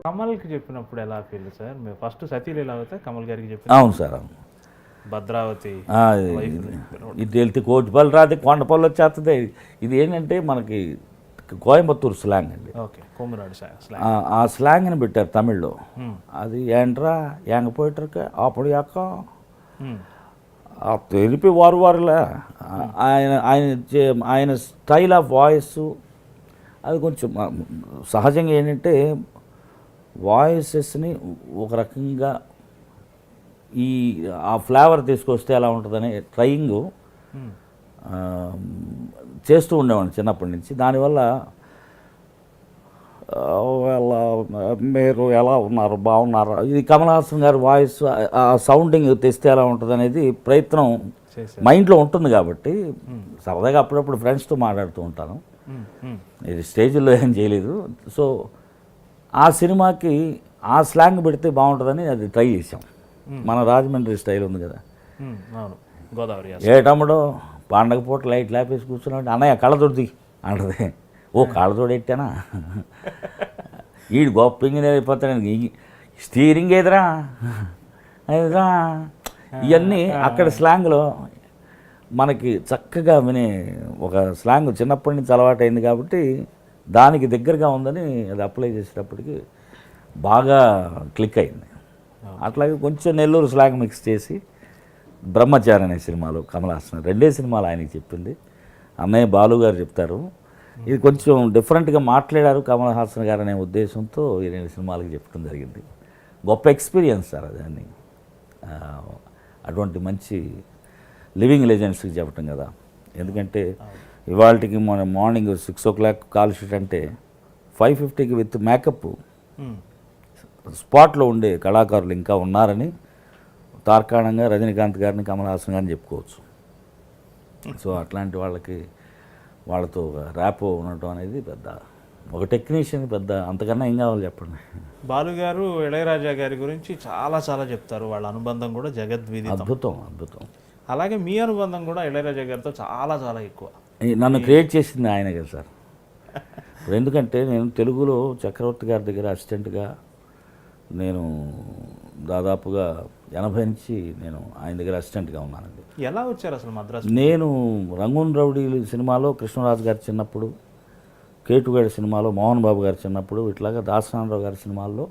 కమల్కి చెప్పినప్పుడు ఎలా feel sir? మీరు ఫస్ట్ సతీలీల అవుతే కమల్ గారికి చెప్పి అవును సార్, అవును. భద్రావతి ఇది వెళ్తే కోటిపల్లి రాదు, కొండపల్లి వచ్చేస్తుంది. ఇది ఏంటంటే మనకి కోయంబత్తూరు స్లాంగ్ అండి. ఓకే, కొమ్మినాడు స్లాంగ్. ఆ స్లాంగ్ని పెట్టారు తమిళ్లో. అది ఏంట్రా ఎంగ పోయిటరుక అప్పుడు యాక తెలిపి వారులా ఆయన ఆయన ఆయన స్టైల్ ఆఫ్ వాయిస్ అది కొంచెం సహజంగా ఏంటంటే వాయిసెస్ని ఒక రకంగా ఆ ఫ్లేవర్ తీసుకొస్తే ఎలా ఉంటుందని ట్రయింగ్ చేస్తూ ఉండేవాడిని చిన్నప్పటి నుంచి. దానివల్ల మీరు ఎలా ఉన్నారు, బాగున్నారు, ఇది కమల్ హాసన్ గారి వాయిస్ ఆ సౌండింగ్ తెస్తే ఎలా ఉంటుంది అనేది ప్రయత్నం మైండ్లో ఉంటుంది. కాబట్టి సరదాగా అప్పుడప్పుడు ఫ్రెండ్స్తో మాట్లాడుతూ ఉంటాను. ఇది స్టేజ్లో ఏం చేయలేదు. సో ఆ సినిమాకి ఆ స్లాంగ్ పెడితే బాగుంటుందని అది ట్రై చేసాం. మన రాజమండ్రి స్టైల్ ఉంది కదా, గోదావరి. ఏటమ్మడో పండగ పూట లైట్ లేపేసి కూర్చున్నాడు, అన్నయ్య కళ్ళతోటి అంటది. ఓ కళ్ళతోడు ఎట్టానా, ఈడు గొప్ప ఇంజనీర్ అయిపోతాడు, స్టీరింగ్ ఏదిరా ఏదిరా, ఇవన్నీ అక్కడ స్లాంగ్లో మనకి చక్కగా వినే ఒక స్లాంగ్ చిన్నప్పటి నుంచి అలవాటైంది. కాబట్టి దానికి దగ్గరగా ఉందని అది అప్లై చేసేటప్పటికి బాగా క్లిక్ అయింది. అట్లాగే కొంచెం నెల్లూరు స్లాంగ్ మిక్స్ చేసి బ్రహ్మచారి అనే సినిమాలో కమల్ హాసన్ 2 సినిమాలు ఆయనకి చెప్పింది. అన్నయ్య బాలు గారు చెప్తారు, ఇది కొంచెం డిఫరెంట్గా మాట్లాడారు కమల్ హాసన్ గారు అనే ఉద్దేశంతో ఈ 2 సినిమాలకి చెప్పడం జరిగింది. గొప్ప ఎక్స్పీరియన్స్ సార్ దాన్ని. అటువంటి మంచి లివింగ్ లెజెండ్స్కి చెప్పటం కదా. ఎందుకంటే ఇవాళకి మన మార్నింగ్ 6 o'clock కాల్ షీట్ అంటే 5:50కి విత్ మేకప్ స్పాట్లో ఉండే కళాకారులు ఇంకా ఉన్నారని తార్కాణంగా రజనీకాంత్ గారిని కమల్ హాసన్ గారిని చెప్పుకోవచ్చు. సో అట్లాంటి వాళ్ళతో ర్యాపో ఉండటం అనేది పెద్ద ఒక టెక్నీషియన్ పెద్ద అంతకన్నా ఏం కావాలి చెప్పండి. బాలు గారు ఇళయరాజా గారి గురించి చాలా చాలా చెప్తారు. వాళ్ళ అనుబంధం కూడా జగద్విదితం, అద్భుతం. అలాగే మీ అనుబంధం కూడా ఇళయరాజా గారితో చాలా చాలా ఎక్కువ. నన్ను క్రియేట్ చేసింది ఆయన కదా సార్. ఇప్పుడు ఎందుకంటే నేను తెలుగులో చక్రవర్తి గారి దగ్గర అసిస్టెంట్గా నేను దాదాపుగా 80 నుంచి నేను ఆయన దగ్గర అసిస్టెంట్గా ఉన్నానండి. ఎలా వచ్చారు అసలు మద్రాసు? నేను రంగూన్ రౌడీలు సినిమాలో కృష్ణరాజు గారి చిన్నప్పుడు, కేటుగాడి సినిమాలో మోహన్ బాబు గారి చిన్నప్పుడు, ఇట్లాగా దాసనారాయణరావు గారి సినిమాల్లో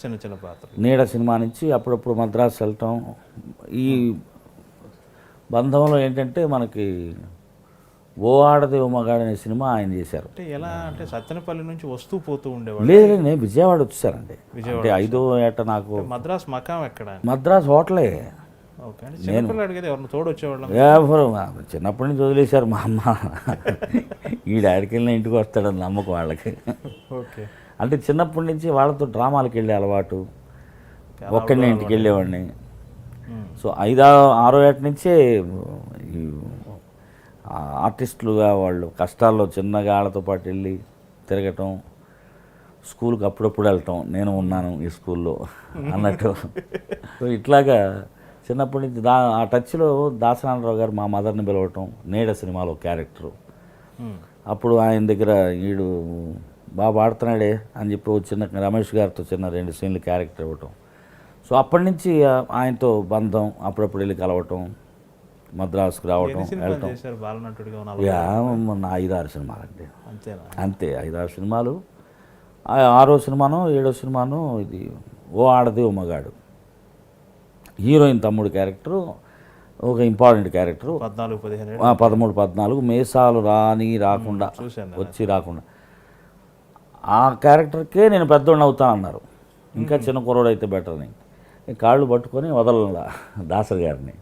చిన్న చిన్న పాత్ర, నీడ సినిమా నుంచి అప్పుడప్పుడు మద్రాసు వెళ్ళటం. ఈ బంధంలో ఏంటంటే మనకి ఓ ఆడది ఓ మగాడు అనే సినిమా ఆయన చేశారు. అంటే ఎలా అంటే సత్తెనపల్లి నుంచి వస్తూ పోతూ ఉండేవాడు? లేదు, నేను విజయవాడ వచ్చేసారండి. అంటే 5వ ఏట నాకు మద్రాసు మకాం ఎక్కడ? మద్రాసు హోటలే. ఎవరిని తోడు వచ్చేవాళ్ళం? ఎవరు చిన్నప్పటి నుంచి వదిలేశారు మా అమ్మ. ఈ డాడికి వెళ్ళిన ఇంటికి వస్తాడని నమ్మకం వాళ్ళకి. ఓకే. అంటే చిన్నప్పటి నుంచి వాళ్ళతో డ్రామాలకు వెళ్ళే అలవాటు, ఒక్కడిని ఇంటికి వెళ్ళేవాడిని. సో 5-6వ ఏట నుంచే ఆర్టిస్టులుగా వాళ్ళు కష్టాల్లో చిన్నగా వాళ్ళతో పాటు వెళ్ళి తిరగటం, స్కూల్కి అప్పుడప్పుడు వెళ్ళటం, నేను ఉన్నాను ఈ స్కూల్లో అన్నట్టు. సో ఇట్లాగా చిన్నప్పటి నుంచి ఆ టచ్లో దాసనారాయణరావు గారు మా మదర్ని పిలవటం, నీడ సినిమాలో క్యారెక్టరు. అప్పుడు ఆయన దగ్గర వీడు బాగా ఆడుతున్నాడే అని చెప్పి చిన్న రమేష్ గారితో చిన్న 2 సీన్లు క్యారెక్టర్ ఇవ్వటం. సో అప్పటి నుంచి ఆయనతో బంధం, అప్పుడప్పుడు వెళ్ళి కలవటం, మద్రాసుకు రావటం వెళ్ళటం. 5-6 సినిమాలండి అంతే. 5-6 సినిమాలు. 6వ సినిమాను 7వ సినిమాను ఇది ఓ ఆడది ఓ మగాడు, హీరోయిన్ తమ్ముడు క్యారెక్టరు ఒక ఇంపార్టెంట్ క్యారెక్టరు. 13-14 మీసాలు రాకుండా రాకుండా ఆ క్యారెక్టర్కే నేను పెద్దోడిని అవుతానన్నారు. ఇంకా చిన్న కుర్రోడు అయితే బెటర్ అని కాళ్ళు పట్టుకొని వదలలా దాసరి గారిని.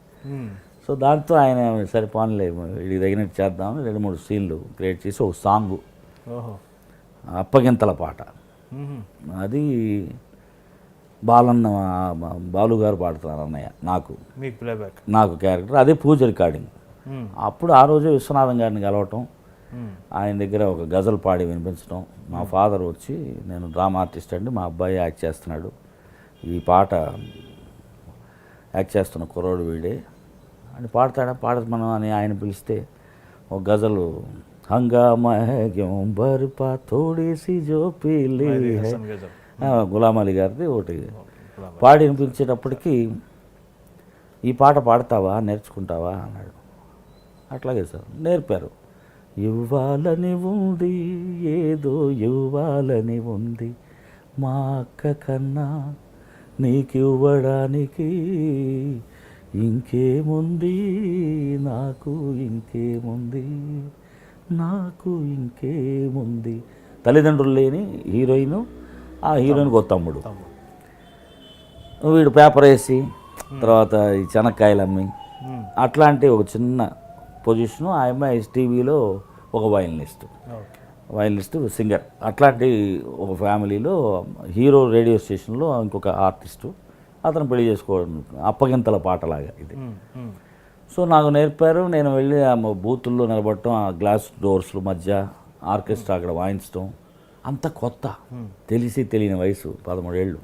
సో దాంతో ఆయన సరిపోన్లే ఇది తగినట్టు చేద్దామని 2-3 సీన్లు క్రియేట్ చేసి ఒక సాంగు, అప్పగింతల పాట, అది బాలు గారు పాడుతున్నారు అన్నయ్య నాకు క్యారెక్టర్. అదే పూజ రికార్డింగ్. అప్పుడు ఆ రోజే విశ్వనాథం గారిని కలవటం, ఆయన దగ్గర ఒక గజల్ పాడి వినిపించడం. మా ఫాదర్ వచ్చి, నేను డ్రామా ఆర్టిస్ట్ అండి, మా అబ్బాయి యాక్ట్ చేస్తున్నాడు, ఈ పాట యాక్ట్ చేస్తున్న కుర్రోడు వీడే అని పాడతాడా పాడమను అని ఆయన పిలిస్తే ఒక గజలు హంగామా హై క్యోं బర్పా థోడీ సి జో పీలీ హై, హసన్ గజల్. గులాం అలీ గారిది ఒకటి పాడి వినిపించేటప్పటికి ఈ పాట పాడతావా నేర్చుకుంటావా అన్నాడు. అట్లాగే సార్ నేర్పారు. ఇవ్వాలని ఉంది ఏదో ఇవ్వాలని ఉంది మా అక్క కన్నా నీకివ్వడానికి ఇంకేముంది నాకు ఇంకేముంది నాకు ఇంకేముంది. తల్లిదండ్రులు లేని హీరోయిన్, ఆ హీరోయిన్కి ఒక తమ్ముడు. వీడు పేపర్ వేసి తర్వాత ఈ చెనక్కాయలు అమ్మి అట్లాంటి ఒక చిన్న పొజిషను. ఆ అమ్మాయి టీవీలో ఒక వయలినిస్ట్, సింగర్. అట్లాంటి ఒక ఫ్యామిలీలో హీరో రేడియో స్టేషన్లో ఇంకొక ఆర్టిస్టు, అతను పెళ్లి చేసుకోవడం అప్పగింతల పాటలాగా ఇది. సో నాకు నేర్పారు. నేను వెళ్ళి ఆ బూతుల్లో నిలబడటం, ఆ గ్లాస్ డోర్స్ల మధ్య ఆర్కెస్ట్రా అక్కడ వాయించడం అంత కొత్త, తెలిసి తెలియని వయసు 13 ఏళ్ళు.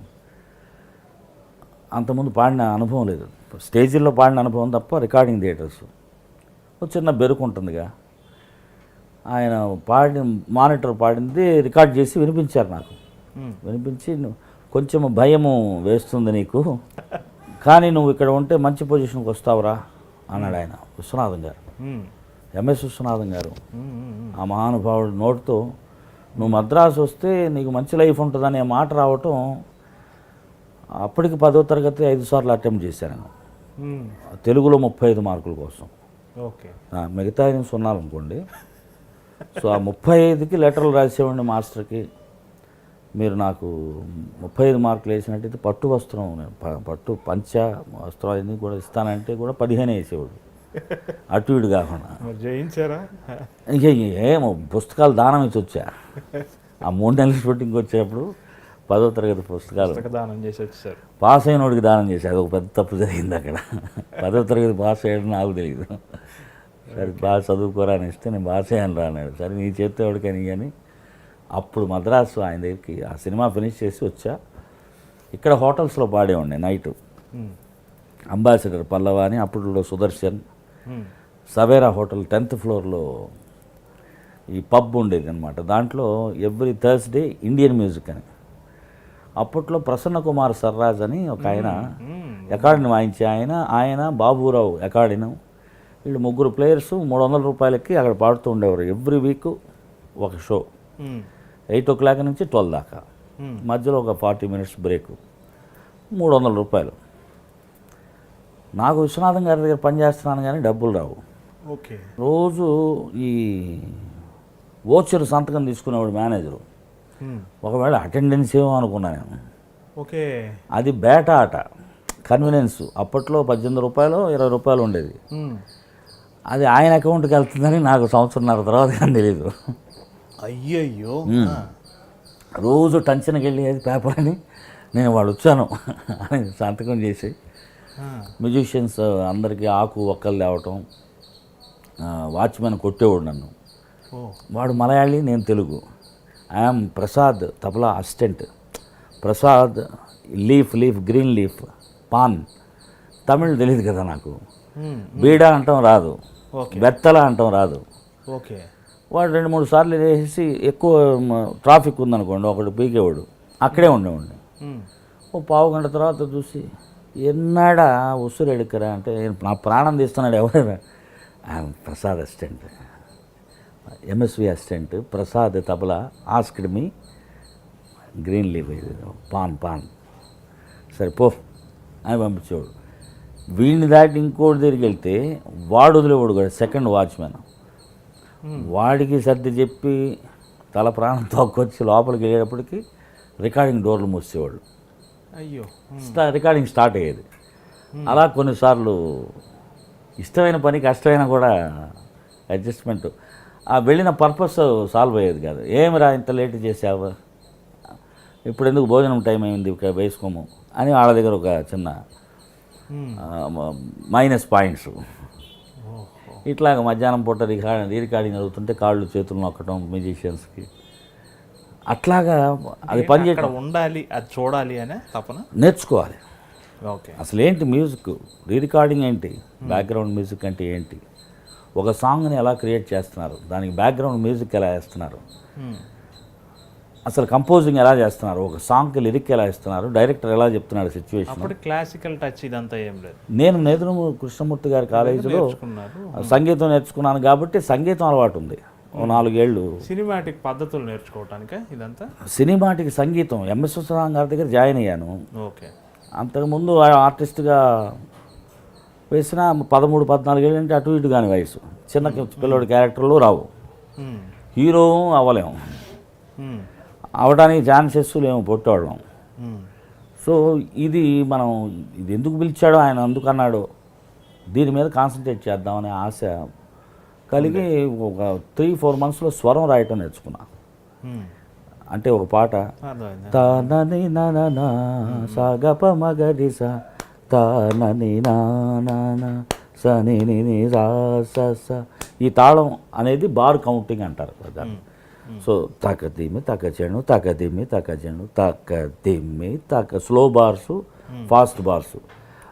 అంతకుముందు పాడిన అనుభవం లేదు, స్టేజీల్లో పాడిన అనుభవం తప్ప రికార్డింగ్ థియేటర్స్. ఒక చిన్న బెరుకు ఉంటుందిగా. ఆయన మానిటర్ పాడింది రికార్డ్ చేసి వినిపించారు నాకు. వినిపించి కొంచెం భయము వేస్తుంది నీకు, కానీ నువ్వు ఇక్కడ ఉంటే మంచి పొజిషన్కి వస్తావురా అన్నాడు ఆయన. విశ్వనాథం గారు, ఎంఎస్ విశ్వనాథం గారు. ఆ మహానుభావుడు నోటితో నువ్వు మద్రాసు వస్తే నీకు మంచి లైఫ్ ఉంటుందనే మాట రావటం. అప్పటికి 10వ తరగతి 5 సార్లు అటెంప్ట్ చేశాను తెలుగులో 35 మార్కుల కోసం. ఓకే, మిగతా 8 సున్నాలు అనుకోండి. సో ఆ 35కి లెటర్లు రాసేవాడిని మాస్టర్కి. మీరు నాకు 35 మార్కులు వేసినట్టయితే పట్టు వస్త్రం, పట్టు పంచ వస్త్రం అన్నీ కూడా ఇస్తానంటే కూడా 15 వేసేవాడు, అటు ఇటు కాకుండా. జయించారా? ఏమో పుస్తకాలు దానం ఇచ్చి వచ్చా. ఆ 3 నెలల షూటింగ్కి వచ్చేటప్పుడు 10వ తరగతి పుస్తకాలు దానం చేసి వచ్చారు. పాస్ అయినోడికి దానం చేశాడు. అది ఒక పెద్ద తప్పు జరిగింది అక్కడ. 10వ తరగతి పాస్ అయ్యాడు నాకు తెలియదు. సరే బాగా చదువుకోరా అని ఇస్తే నేను పాస్ అయ్యాను రా అన్నాడు. సరే నీ చేస్తే ఎవరికని. కానీ అప్పుడు మద్రాసు ఆయన దగ్గరికి ఆ సినిమా ఫినిష్ చేసి వచ్చా. ఇక్కడ హోటల్స్లో పాడేవాడిని నైట్. అంబాసిడర్ పల్లవ అని, అప్పుడు సుదర్శన్, సవేరా హోటల్ 10th ఫ్లోర్లో ఈ పబ్ ఉండేది అనమాట. దాంట్లో ఎవ్రీ థర్స్డే ఇండియన్ మ్యూజిక్ అని. అప్పట్లో ప్రసన్న కుమార్ సర్రాజ్ అని ఒక ఆయన ఎకార్డిని వాయించే ఆయన బాబురావు ఎకార్డిను, వీళ్ళు 3 ప్లేయర్స్ 300 రూపాయలకి అక్కడ పాడుతూ ఉండేవారు. ఎవ్రీ వీక్ ఒక షో, 8 o'clock నుంచి 12 దాకా. మధ్యలో ఒక 40 minutes బ్రేక్, 300 రూపాయలు. నాకు విశ్వనాథం గారి దగ్గర పనిచేస్తున్నాను కానీ డబ్బులు రావు. ఓకే, రోజు ఈ ఓచర్ సంతకం తీసుకునేవాడు మేనేజరు. ఒకవేళ అటెండెన్స్ ఏమో అనుకున్నా నేను. ఓకే, అది బేట ఆట, కన్వీనియన్స్. అప్పట్లో 18 రూపాయలు 20 రూపాయలు ఉండేది. అది ఆయన అకౌంట్కి వెళ్తుందని నాకు 1.5 సంవత్సరం తర్వాత కానీ తెలీదు. అయ్యయ్యో, రోజు టెన్షన్కి వెళ్ళి అది పేపర్ అని నేను వాడు వచ్చాను అని సంతకం చేసి మ్యూజిషియన్స్ అందరికీ ఆకు ఒక్కలు తేవటం. వాచ్మెన్ కొట్టేవాడు నన్ను. వాడు మలయాళీ, నేను Telugu. I'm Prasad tabla assistant. Prasad leaf green leaf pan. Tamil తెలియదు కదా నాకు. బీడా అంటాం రాదు, బెత్తల అంటాం రాదు. ఓకే, వాడు 2-3 సార్లు వేసి ఎక్కువ ట్రాఫిక్ ఉందనుకోండి, ఒకడు పీకేవాడు. అక్కడే ఉండేవాడిని. ఓ పావు గంట తర్వాత చూసి ఎన్నాడా ఉసురు ఎడుకరా అంటే నా ప్రాణం తీస్తున్నాడు. ఎవరైనా Prasad assistant, MSV assistant Prasad tabla. Asked me green leave pan. సరే పో అని పంపించేవాడు. వీడిని దాటి ఇంకోటి దగ్గరికి వెళ్తే వాడు వదిలేవాడు కూడా, సెకండ్ వాచ్మెన్. వాడికి సర్ది చెప్పి తల ప్రాణం తొక్కొచ్చి లోపలికి వెళ్ళేటప్పటికి రికార్డింగ్ డోర్లు మూసేవాళ్ళు. అయ్యో, రికార్డింగ్ స్టార్ట్ అయ్యేది. అలా కొన్నిసార్లు ఇష్టమైన పని కష్టమైన కూడా అడ్జస్ట్మెంట్. ఆ వెళ్ళిన పర్పస్ సాల్వ్ అయ్యేది కాదు. ఏమిరా ఇంత లేట్ చేసావు, ఇప్పుడు ఎందుకు భోజనం టైం అయింది వేసుకోము అని వాళ్ళ దగ్గర ఒక చిన్న మైనస్ పాయింట్స్. ఇట్లాగ మధ్యాహ్నం పూట రికార్డింగ్ జరుగుతుంటే కాళ్ళు చేతులు నొక్కడం మ్యూజిషియన్స్కి. అట్లాగా అది పనిచేయడం ఉండాలి, అది చూడాలి అనే తపన, నేర్చుకోవాలి. ఓకే, అసలు ఏంటి మ్యూజిక్, రికార్డింగ్ ఏంటి, బ్యాక్గ్రౌండ్ మ్యూజిక్ అంటే ఏంటి. ఒక సాంగ్ని ఎలా క్రియేట్ చేస్తున్నారు, దానికి బ్యాక్గ్రౌండ్ మ్యూజిక్ ఎలా వేస్తున్నారు, అసలు కంపోజింగ్ ఎలా చేస్తున్నారు, ఒక సాంగ్కి లిరిక్ ఎలా ఇస్తున్నారు, డైరెక్టర్ ఎలా చెప్తున్నాడు సిచ్యువేషన్. అప్పుడు క్లాసికల్ టచ్ ఇదంతా ఏం లేదు. నేను నేదురుమూరి కృష్ణమూర్తి గారి కాలేజీలో సంగీతం నేర్చుకున్నాను కాబట్టి సంగీతం అలవాటు ఉంది. ఓ 4 ఏళ్ళు సినిమాటిక్ పద్ధతులు నేర్చుకోవటానికే ఇదంతా. సినిమాటిక్ సంగీతం ఎంఎస్ విశ్వనాథం గారి దగ్గర జాయిన్ అయ్యాను. ఓకే. అంతకుముందు ఆర్టిస్ట్గా వేసిన 13-14 ఏళ్ళు అంటే అటు ఇటు కాని వయసు, చిన్న పిల్లోడి క్యారెక్టర్లు రావు, హీరో అవ్వలేము, అవడానికి ఛాన్సెస్ లేము పొట్టేవాళ్ళం. సో ఇది మనం ఇది ఎందుకు పిలిచాడో ఆయన ఎందుకు అన్నాడో దీని మీద కాన్సన్ట్రేట్ చేద్దామనే ఆశ కలిగి ఒక 3-4 మంత్స్లో స్వరం రాయటం నేర్చుకున్నా. అంటే ఒక పాట తానని నా సాగప మగరి సా తానని నా సని సా, ఈ తాళం అనేది బార్ కౌంటింగ్ అంటారు కదా. సో తకదిమ్మి తకచెను తకదిమ్మి తకచెను తకదిమ్మి స్లో బార్సు, ఫాస్ట్ బార్సు,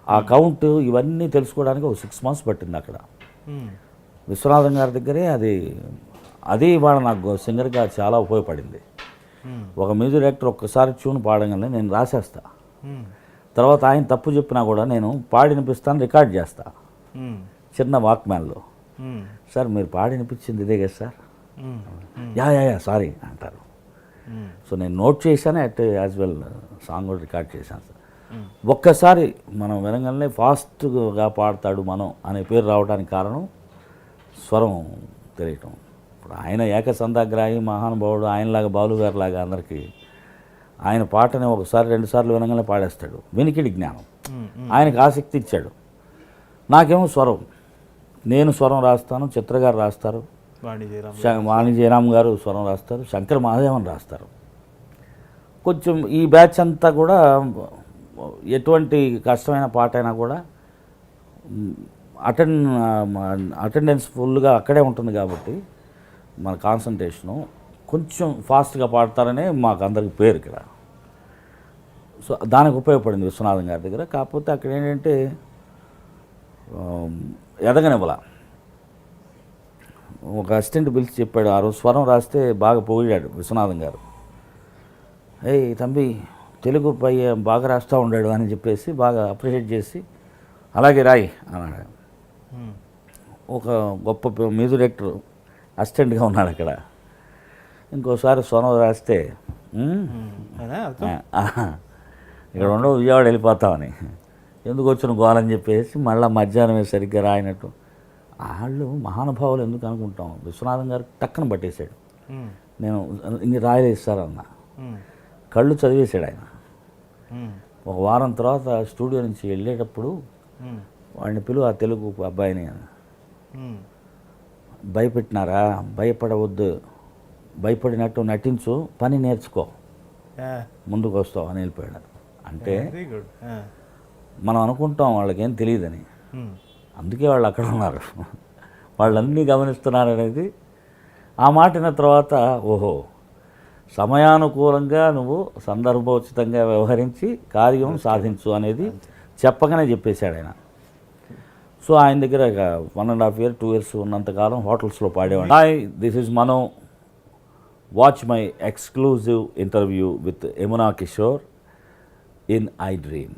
ఆ కౌంట్ ఇవన్నీ తెలుసుకోవడానికి ఒక 6 మంత్స్ పట్టింది అక్కడ విశ్వనాథం గారి దగ్గరే. అది ఇవాళ నాకు సింగర్గా చాలా ఉపయోగపడింది. ఒక మ్యూజిక్ డైరెక్టర్ ఒక్కసారి ట్యూన్ పాడగానే నేను రాసేస్తా, తర్వాత ఆయన తప్పు చెప్పినా కూడా నేను పాడినిపిస్తాను, రికార్డ్ చేస్తా చిన్న వాక్మ్యాన్లో. సార్ మీరు పాడినిపించింది ఇదే కదా సార్, యా సారీ అంటారు. సో నేను నోట్ చేశాను, యాజ్ వెల్ సాంగ్ కూడా రికార్డ్ చేశాను సార్. ఒక్కసారి మనం వినగానే ఫాస్ట్గా పాడతాడు మనం అనే పేరు రావడానికి కారణం స్వరం తెలియటం. ఇప్పుడు ఆయన ఏకసంధాగ్రాహి మహానుభావుడు, ఆయనలాగా బాలుగారు లాగా అందరికీ ఆయన పాటని 1-2 సార్లు వినగానే పాడేస్తాడు. వినికిడి జ్ఞానం ఆయనకు ఆసక్తి ఇచ్చాడు. నాకేమో స్వరం, నేను స్వరం రాస్తాను, చిత్రగారు రాస్తారు, వాణి జయరామ్ గారు స్వరం రాస్తారు, శంకర్ మహాదేవన్ రాస్తారు. కొంచెం ఈ బ్యాచ్ అంతా కూడా ఎటువంటి కష్టమైన పాట అయినా కూడా అటెండెన్స్ ఫుల్గా అక్కడే ఉంటుంది కాబట్టి మన కాన్సన్ట్రేషను కొంచెం ఫాస్ట్గా పాడతారనే మాకు అందరికి పేరు ఇక్కడ. సో దానికి ఉపయోగపడింది విశ్వనాథం గారి దగ్గర. కాకపోతే అక్కడ ఏంటంటే ఎదగనివ్వాల. ఒక అసిస్టెంట్ పిలిచి చెప్పాడు, ఆ రోజు స్వరం రాస్తే బాగా పొగిడాడు విశ్వనాథం గారు. ఏయ్ తంబి తెలుగు పై బాగా రాస్తూ ఉండాడు అని చెప్పేసి బాగా అప్రిషియేట్ చేసి అలాగే రాయి అన్నాడు. ఒక గొప్ప మ్యూజిక్ డైరెక్టర్ అసిస్టెంట్గా ఉన్నాడు అక్కడ. ఇంకోసారి స్వరం రాస్తే ఇక్కడ ఉండవు, విజయవాడ వెళ్ళిపోతామని, ఎందుకు వచ్చిన గోలని చెప్పేసి మళ్ళీ మధ్యాహ్నం సరిగ్గా రాయినట్టు. వాళ్ళు మహానుభావులు ఎందుకు అనుకుంటాం, విశ్వనాథం గారు టక్కన పట్టేశాడు. నేను ఇంక రాయలేదు సార్ అన్న, కళ్ళు చదివేశాడు ఆయన. ఒక వారం తర్వాత స్టూడియో నుంచి వెళ్ళేటప్పుడు వాడిని పిలువ, ఆ తెలుగు అబ్బాయిని, భయపెట్టినారా, భయపడవద్దు, భయపడినట్టు నటించు, పని నేర్చుకో, ముందుకు వస్తావు అని వెళ్ళిపోయాడు. అంటే మనం అనుకుంటాం వాళ్ళకేం తెలియదని, అందుకే వాళ్ళు అక్కడ ఉన్నారు, వాళ్ళన్నీ గమనిస్తున్నారు అనేది. ఆ మాటిన తర్వాత ఓహో సమయానుకూలంగా నువ్వు సందర్భోచితంగా వ్యవహరించి కార్యం సాధించు అనేది చెప్పగానే చెప్పేశాడు ఆయన. సో ఆయన దగ్గర 1.5 years 2 years ఉన్నంతకాలం హోటల్స్లో పాడేవాడు. Hi, this is Mano, watch my exclusive interview with Yamuna Kishore in I dream.